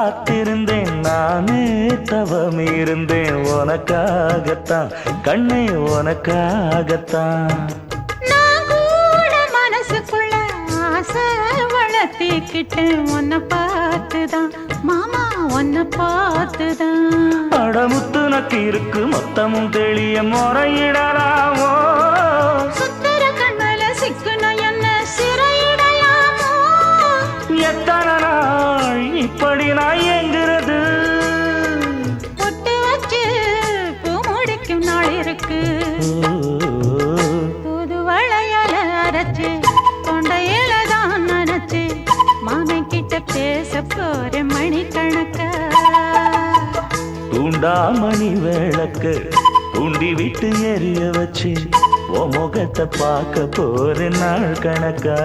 காத்திருந்தேன் நானே தவம் இருந்தேன் உனக்காகத்தான் கண்ணே உனக்காகத்தான் நான் கூட மனசுக்குள்ள ஆசை வளர்த்திக்கிட்டேன் உன்னை பார்த்துதான் மாமா உன்னை பார்த்துதான் அடமுத்து நக்கு இருக்கு மொத்தமும் தெளிய முறையிடலாமோ சுத்தர கண்மல சிக்குன என்ன சிறையிடையாமோ எத்தனை நாள் இப்படி நான் எங்கிறது பொட்டு வச்சு பூ முடிக்கும் நாள் இருக்கு புது வளையல அரைச்சு கொண்டையில தான் நினைச்சு மாமன் கிட்ட பேச போற மணிக்கணக்கா தூண்டாமணி விளக்கு தூண்டி விட்டு எரிய வச்சு உன் முகத்தை பார்க்க போற நாள் கணக்கா